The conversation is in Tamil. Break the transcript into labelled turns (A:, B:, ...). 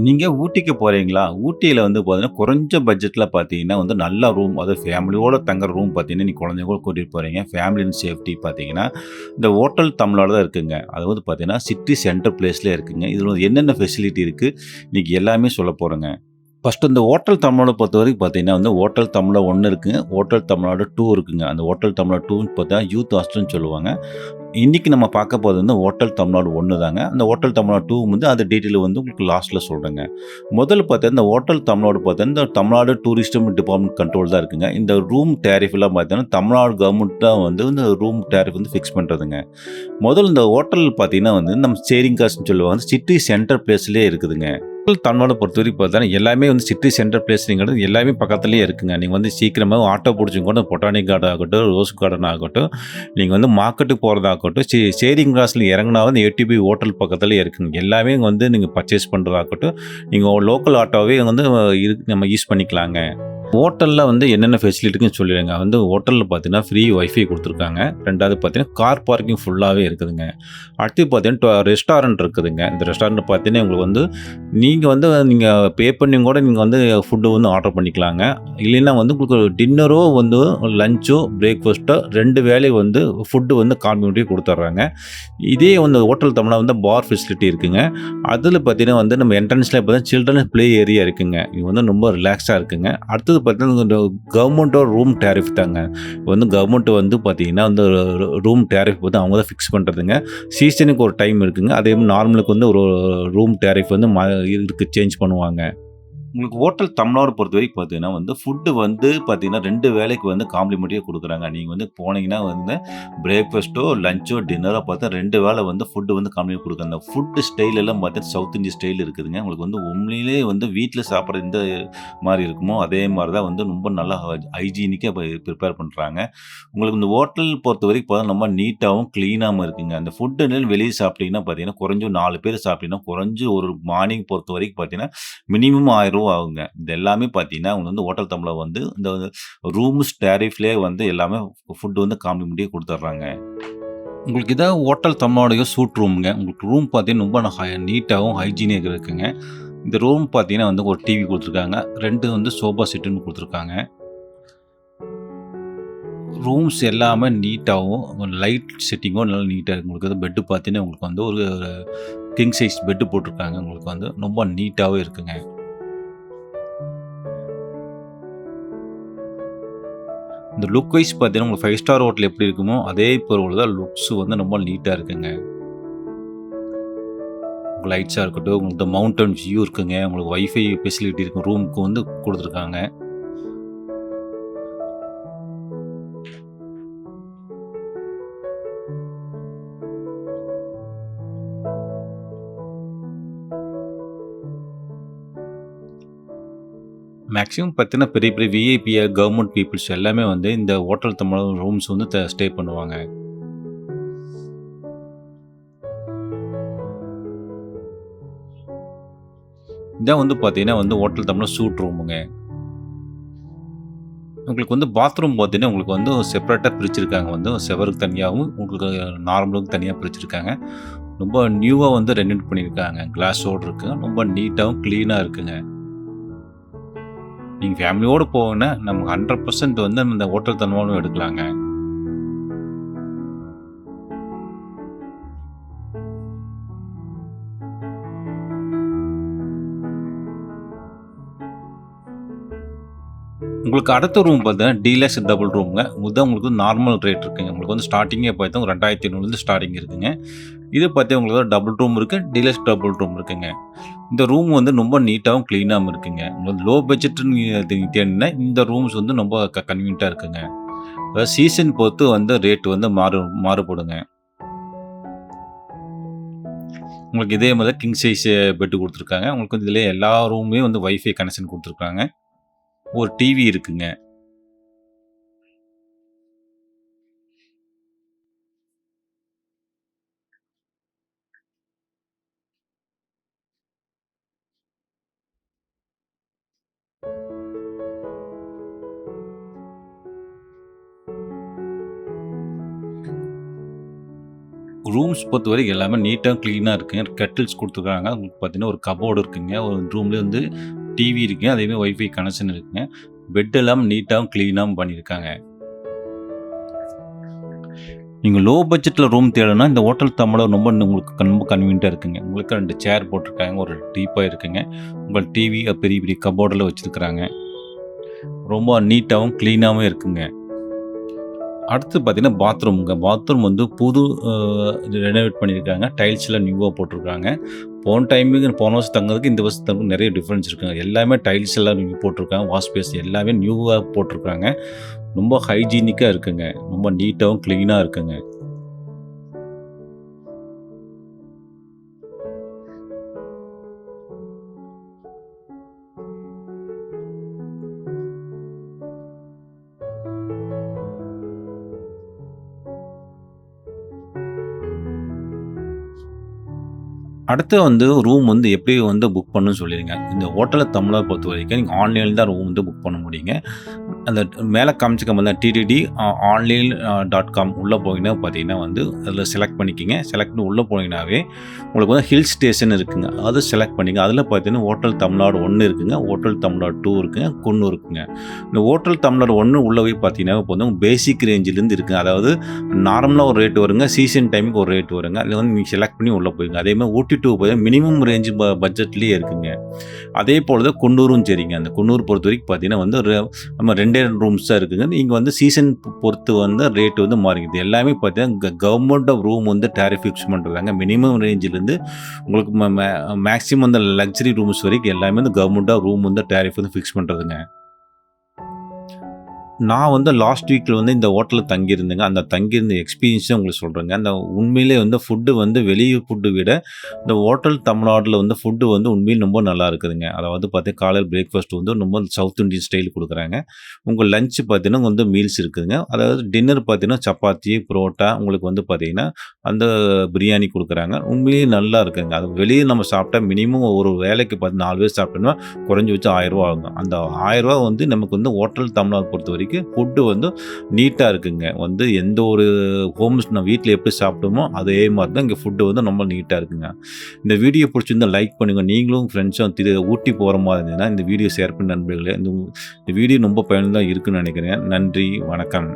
A: நீங்க ஊட்டிக்கு போறீங்களா? ஊட்டியில வந்து பார்த்தீங்கன்னா, குறைஞ்ச பட்ஜெட்ல பார்த்தீங்கன்னா வந்து நல்ல ரூம், அதாவது ஃபேமிலியோட தங்குற ரூம் பார்த்தீங்கன்னா, நீங்க குழந்தைங்க கூட கூட்டிட்டு போறீங்க. ஃபேமிலி அண்ட் சேஃப்டி பார்த்தீங்கன்னா, இந்த ஹோட்டல் தமிழோட தான் இருக்குங்க. அதாவது பார்த்தீங்கன்னா, சிட்டி சென்டர் பிளேஸ்லயே இருக்குங்க. இதுல என்னென்ன ஃபெசிலிட்டி இருக்கு? இன்னைக்கு எல்லாமே சொல்லப் போறேங்க. ஃபர்ஸ்ட்டு இந்த ஹோட்டல் தமிழோட பொறுத்தவரைக்கும் பார்த்தீங்கன்னா வந்து, ஹோட்டல் தமிழா 1 இருக்குங்க. ஹோட்டல் தமிழ்நாடு 2 இருக்குங்க. அந்த ஹோட்டல் தமிழா 2ன்னு பார்த்தா யூத் ஹாஸ்டல்ன்னு சொல்லுவாங்க. இன்னைக்கு நம்ம பார்க்க போறது வந்து ஹோட்டல் தமிழ்நாடு 1 தாங்க. அந்த ஹோட்டல் தமிழ்நாடு 2 வந்து அது டீட்டெயில் வந்து உங்களுக்கு லாஸ்ட்ல சொல்றேங்க. முதல்ல பார்த்தா இந்த ஹோட்டல் தமிழ்நாடு பார்த்தா இந்த தமிழ்நாடு டூரிஸ்டம் டிபார்ட்மெண்ட் கண்ட்ரோல் தான் இருக்குங்க. இந்த ரூம் டாரிஃப்லாம் பார்த்தீங்கன்னா, தமிழ்நாடு கவர்மெண்ட் தான் வந்து இந்த ரூம் டாரிஃப் வந்து ஃபிக்ஸ் பண்றதுங்க. முதல்ல இந்த ஹோட்டல் பார்த்தீங்கன்னா வந்து, நம்ம ஷேரிங் காஸ்ட்ன்னு சொல்லுவாங்க. சிட்டி சென்டர் பிளேஸ்லயே இருக்குதுங்க. ஹோட்டல் தமிழ்நாட பொறுத்தவரைக்கும் பார்த்தா, எல்லாமே வந்து சிட்டி சென்டர் பிளேஸ்ங்கிறது எல்லாமே பக்கத்திலேயே இருக்குங்க. நீங்க வந்து சீக்கிரமா ஆட்டோ புடிச்சு கூட பொட்டானிக் கார்டன் ஆகட்டும், ரோஸ் கார்டன் ஆகட்டும், நீங்க வந்து மார்க்கெட்டுக்கு போறதாகட்டும், ஷேரிங் கிராஸ்ல இறங்குனா வந்து ஏடிபி ஹோட்டல் பக்கத்திலேயே இருக்குங்க. எல்லாமே வந்து நீங்க பர்ச்சேஸ் பண்றதாகட்டும், நீங்க லோக்கல் ஆட்டோவே வந்து நம்ம யூஸ் பண்ணிக்கலாங்க. ஹோட்டல்ல வந்து என்னென்ன ஃபெசிலிட்டி இருக்குன்னு சொல்லிடுங்க. வந்து ஹோட்டல்ல பார்த்தீங்கன்னா, ஃப்ரீ வைஃபை குடுத்துருக்காங்க. 2வது பார்த்தீங்கன்னா, கார் பார்க்கிங் ஃபுல்லாவே இருக்குதுங்க. அடுத்து பார்த்தீங்கன்னா, ரெஸ்டாரண்ட் இருக்குதுங்க. இந்த ரெஸ்டாரண்ட் பார்த்தீங்கன்னா, உங்களுக்கு வந்து நீங்க பே பண்ணி கூட நீங்க வந்து ஃபுட் வந்து ஆர்டர் பண்ணிக்கலாங்க. இல்லைன்னா வந்து உங்களுக்கு டின்னரோ வந்து லஞ்சோ, பிரேக்ஃபாஸ்ட்டோ 2 வேளை வந்து ஃபுட் வந்து காம்ப்ளிமென்டரி குடுத்துர்றாங்க. இதே வந்து ஹோட்டல் தமிழ்ல வந்து பார் ஃபெசிலிட்டி இருக்குங்க. அதில பார்த்தீங்கன்னா வந்து நம்ம என்ட்ரன்ஸ்ல பார்த்தீங்கன்னா, சில்ட்ரன் ப்ளே ஏரியா இருக்குங்க. இது வந்து ரொம்ப ரிலாக்ஸா இருக்குங்க. அடுத்தது பார்த்தீங்கன்னா, இந்த கவர்மெண்ட்டோட ரூம் டாரிஃப் தாங்க. வந்து கவர்மெண்ட் வந்து பார்த்தீங்கன்னா, வந்து ரூம் டாரிஃப் வந்து அவங்க தான் ஃபிக்ஸ் பண்றதுங்க. சீசனுக்கு ஒரு டைம் இருக்குங்க. அதே மாரி நார்மலுக்கு வந்து ஒரு ரூம் டாரிஃப் வந்து இருக்கு சேஞ்ச் பண்ணுவாங்க. உங்களுக்கு ஹோட்டல் தமிழ்நாடு பொறுத்தவரைக்கும் பார்த்தீங்கன்னா வந்து, ஃபுட் வந்து பார்த்தீங்கன்னா 2 வேளைக்கு வந்து காம்ப்ளிமென்டரியா குடுக்குறாங்க. நீங்க வந்து போனீங்கன்னா வந்து பிரேக்ஃபாஸ்ட்டோ, லஞ்சோ, டின்னரோ பார்த்தா 2 வேள வந்து ஃபுட் வந்து காம்ப்ளிமென்ட் குடுக்குறாங்க. அந்த ஃபுட் ஸ்டைல் எல்லாம் பார்த்தீங்கன்னா சவுத் இந்தியன் ஸ்டைல் இருக்குதுங்க. உங்களுக்கு வந்து உண்மையிலேயே வந்து வீட்ல சாப்பிடுற எந்த மாரி இருக்குமோ, அதே மாரி தான் வந்து ரொம்ப நல்லா ஹைஜீனிக்கா பிரிப்பேர் பண்றாங்க. உங்களுக்கு இந்த ஹோட்டல் பொறுத்தவரைக்கும் பார்த்தா ரொம்ப நீட்டாவும், கிளீனாவும் இருக்குங்க. அந்த ஃபுட்டுன்னு வெளிய சாப்பிட்டீங்கன்னா பார்த்தீங்கன்னா, குறைஞ்சது 4 பேர் சாப்பிட்டீங்கன்னா, குறைஞ்சு ஒரு மார்னிங் பொறுத்தவரைக்கும் பார்த்தீங்கன்னா, மினிமம் ரூ. 1000 ஆகுங்க. இது எல்லாமே பார்த்தீங்கன்னா, உங்களுக்கு வந்து ஹோட்டல் தமிழ்ல வந்து இந்த ரூம்ஸ் டாரிஃப்லயே வந்து எல்லாமே ஃபுட் வந்து காம்ப்ளிமென்டரியா குடுத்துர்றாங்க. உங்களுக்கு இதான் ஹோட்டல் தமிழோடைய சூட் ரூம்ங்க. உங்களுக்கு ரூம் பார்த்தீங்கன்னா, ரொம்ப நீட்டாவும், ஹைஜீனிக் இருக்குங்க. இந்த ரூம் பார்த்தீங்கன்னா வந்து ஒரு டிவி குடுத்துருக்காங்க. 2 வந்து சோஃபா செட்டுன்னு குடுத்துருக்காங்க. ரூம்ஸ் எல்லாமே நீட்டாவும், லைட் செட்டிங்கும் நல்லா நீட்டா இருக்கு. உங்களுக்கு வந்து பெட் பார்த்தீங்கன்னா, உங்களுக்கு வந்து ஒரு கிங் சைஸ் பெட் போட்டுருக்காங்க. உங்களுக்கு வந்து ரொம்ப நீட்டாவே இருக்குங்க. இந்த லுக் வைஸ் பார்த்தீங்கன்னா, உங்களுக்கு 5 ஸ்டார் ஹோட்டல் எப்படி இருக்குமோ, அதே போல தான் லுக்ஸ் வந்து ரொம்ப நீட்டா இருக்குங்க. லைட்ஸா இருக்கட்டும், உங்களுக்கு மவுண்டன் வியூ இருக்குங்க. உங்களுக்கு வைஃபை ஃபெசிலிட்டி இருக்கு. ரூமுக்கு வந்து குடுத்துருக்காங்க. மேக்ஸிமம் பார்த்தீங்கன்னா, பெரிய பெரிய விஐபி, கவர்மெண்ட் பீப்பிள்ஸ் எல்லாமே வந்து இந்த ஹோட்டல் தமிழ் ரூம்ஸ் வந்து ஸ்டே பண்ணுவாங்க. இதான் வந்து பார்த்தீங்கன்னா வந்து ஹோட்டல் தமிழ்ல சூட் ரூமுங்க. உங்களுக்கு வந்து பாத்ரூம் பார்த்தீங்கன்னா, உங்களுக்கு வந்து செப்பரேட்டா பிரிச்சிருக்காங்க வந்து செவருக்கு தனியாவும், உங்களுக்கு நார்மலுக்கு தனியா பிரிச்சிருக்காங்க. ரொம்ப நியூவா வந்து ரெனோவேட் பண்ணியிருக்காங்க. கிளாஸோட இருக்கு. ரொம்ப நீட்டாவும், கிளீனா இருக்குங்க. நீங்க ஃபேமிலியோட போங்கன்னா, நமக்கு 100% வந்து இந்த ஹோட்டல் தன்மாலும் எடுக்கலாங்க. உங்களுக்கு அடுத்த ரூம் பார்த்தீங்கன்னா, டீலக்ஸ் டபுள் ரூம்ங்க. இதுதான் உங்களுக்கு நார்மல் ரேட் இருக்குங்க. உங்களுக்கு வந்து ஸ்டார்ட்டிங்கே பார்த்தா 2500 ஸ்டார்ட்டிங் இருக்குங்க. இது பார்த்தீங்கன்னா, உங்களுக்கு டபுள் ரூம் இருக்கு. டீலக்ஸ் டபுள் ரூம் இருக்குங்க. இந்த ரூம் வந்து ரொம்ப நீட்டாவும், கிளீனாவும் இருக்குங்க. உங்களுக்கு லோ பட்ஜெட்ன்னு நீங்க தேடுனீங்கன்னா, இந்த ரூம்ஸ் வந்து ரொம்ப கன்வீனியன்ட்டா இருக்குங்க. அதாவது சீசன் பொறுத்து வந்து ரேட் வந்து மாறுபடுங்க. உங்களுக்கு இதே மாரி தான் கிங் சைஸ் பெட் குடுத்துருக்காங்க. உங்களுக்கு வந்து இதிலயே எல்லா ரூம்லயும் வந்து வைஃபை கனெக்ஷன் குடுத்துருக்காங்க. ஒரு டிவி இருக்குங்க. ரூம்ஸ் பொறுத்தவரைக்கும் எல்லாமே நீட்டா, கிளீனா இருக்குங்க. கட்டில்ஸ் குடுத்துருக்காங்க. உங்களுக்கு பார்த்தீங்கன்னா, ஒரு கப்போர்டு இருக்குங்க. ஒரு ரூம்லயே வந்து டிவி இருக்குங்க. அதேமாரி வைஃபை கனெக்ஷன் இருக்குங்க. பெட் எல்லாம் நீட்டாவும், கிளீனாவும் பண்ணியிருக்காங்க. நீங்க லோ பட்ஜெட்ல ரூம் தேடணும்னா, இந்த ஹோட்டல் தமிழர் உங்களுக்கு ரொம்ப கன்வீனியன்ட்டா இருக்குங்க. உங்களுக்கு 2 சேர் போட்டிருக்காங்க. ஒரு டீப்பாய் இருக்குங்க. உங்கள் டிவி பெரிய பெரிய கப்போர்டுல வச்சிருக்கிறாங்க. ரொம்ப நீட்டாவும், கிளீனாவும் இருக்குங்க. அடுத்து பார்த்தீங்கன்னா, பாத்ரூம்ங்க. பாத்ரூம் வந்து புது ரெனோவேட் பண்ணியிருக்காங்க. டைல்ஸ்லாம் நியூவா போட்டிருக்காங்க. போன வருஷம் தங்குனதுக்கு, இந்த வருஷம் தங்குனதுக்கு நெறைய டிஃபரன்ஸ் இருக்குங்க. எல்லாமே டைல்ஸ் எல்லாம் நியூ போட்டிருக்காங்க. வாஷ் பேஸ் எல்லாமே நியூவா போட்டிருக்காங்க. ரொம்ப ஹைஜீனிக்கா இருக்குங்க. ரொம்ப நீட்டாவும், கிளீனா இருக்குங்க. அடுத்து வந்து ரூம் வந்து எப்படி வந்து புக் பண்ணணும்னு சொல்லிருங்க. இந்த ஹோட்டல் தமிழா பொறுத்தவரைக்கும் நீங்க ஆன்லைன்ல தான் ரூம் வந்து புக் பண்ண முடியுங்க. அந்த மேல காமிச்சிருக்க மாரி தான் டிடிடி ஆன்லைன் .com உள்ள போனீங்கன்னா பார்த்தீங்கன்னா வந்து, அதில செலக்ட் பண்ணிக்கங்க. செலக்ட் பண்ணி உள்ள போனீங்கன்னாவே, உங்களுக்கு வந்து ஹில் ஸ்டேஷன் இருக்குங்க. அத செலக்ட் பண்ணிங்க. அதில பார்த்தீங்கன்னா, ஹோட்டல் தமிழ்நாடு 1 இருக்குங்க. ஹோட்டல் தமிழ்நாடு 2 இருக்குங்க. குன்னூர் இருக்குங்க. இந்த ஹோட்டல் தமிழ்நாடு 1 உள்ள போய் பார்த்தீங்கன்னா, இப்போ வந்து பேசிக் ரேஞ்சிலேருந்து இருக்குங்க. அதாவது நார்மலா ஒரு ரேட் வருங்க. சீசன் டைமுக்கு ஒரு ரேட் வருங்க. அதில வந்து நீங்க செலக்ட் பண்ணி உள்ள போய்ங்க. அதேமாரி ஊட்டி டூ பார்த்தீங்கன்னா, மினிமம் ரேஞ்ச் பட்ஜெட்லயே இருக்குங்க. அதே போல தான் குன்னூரும் சரிங்க. அந்த குன்னூர் பொறுத்தவரைக்கும் பார்த்தீங்கன்னா வந்து, நம்ம 2 ரூம்ஸ் தான் இருக்குங்க. நீங்க வந்து சீசன் பொறுத்து வந்து ரேட் வந்து மாறிக்குது. எல்லாமே பார்த்தீங்கன்னா, கவர்மெண்ட் ஆஃப் ரூம் வந்து டாரிஃப் ஃபிக்ஸ் பண்றதாங்க. மினிமம் ரேஞ்சிலேருந்து உங்களுக்கு மேக்ஸிமம் அந்த லக்ஸரி ரூம்ஸ் வரைக்கும் எல்லாமே வந்து கவர்மெண்ட் ஆஃப் ரூம் வந்து டாரிஃப் வந்து ஃபிக்ஸ் பண்றதுங்க. நான் வந்து லாஸ்ட் வீக்ல வந்து இந்த ஹோட்டல்ல தங்கியிருந்தேங்க. அந்த தங்கியிருந்த எக்ஸ்பீரியன்ஸ உங்களுக்கு சொல்றேங்க. அந்த உண்மையிலே வந்து ஃபுட்டு வந்து வெளிய ஃபுட்டு விட, இந்த ஹோட்டல் தமிழ்நாடுல வந்து ஃபுட்டு வந்து உண்மையிலே ரொம்ப நல்லா இருக்குதுங்க. அதாவது பார்த்தீங்கன்னா, காலையில பிரேக்ஃபாஸ்ட் வந்து ரொம்ப சவுத் இண்டியன் ஸ்டைல் குடுக்குறாங்க. உங்க லஞ்ச் பார்த்தீங்கன்னா, வந்து மீல்ஸ் இருக்குதுங்க. அதாவது டின்னர் பார்த்தீங்கன்னா, சப்பாத்தி, புரோட்டா உங்களுக்கு வந்து பார்த்தீங்கன்னா, அந்த பிரியாணி குடுக்குறாங்க. உண்மையிலேயே நல்லா இருக்குங்க. அது வெளிய நம்ம சாப்பிட்டா மினிமம் ஒரு வேளைக்கு 4 பேர் சாப்பிட்டோம்னா, குறைஞ்சபட்சம் ரூ. 1000 ஆகுங்க. அந்த ரூ. 1000 வந்து நமக்கு வந்து ஹோட்டல் தமிழ்நாடு பொறுத்தவரைக்கும் ஃபுட்டு வந்து நீட்டா இருக்குங்க. வந்து எந்த ஒரு ஹோம்ஸ் நம்ம வீட்ல எப்படி சாப்பிட்டோமோ, அதே மாரி தான் இங்க ஃபுட்டு வந்து ரொம்ப நீட்டா இருக்குங்க. இந்த வீடியோ புடிச்சிருந்தா லைக் பண்ணுங்க. நீங்களும் ஃப்ரெண்ட்ஸும் ஊட்டி போற மாரி இருந்ததுன்னா, இந்த வீடியோ ஷேர் பண்ணி நண்பர்களே. இந்த வீடியோ ரொம்ப பயனுள்ளதா இருக்குன்னு நெனைக்கிறேன். நன்றி, வணக்கம்.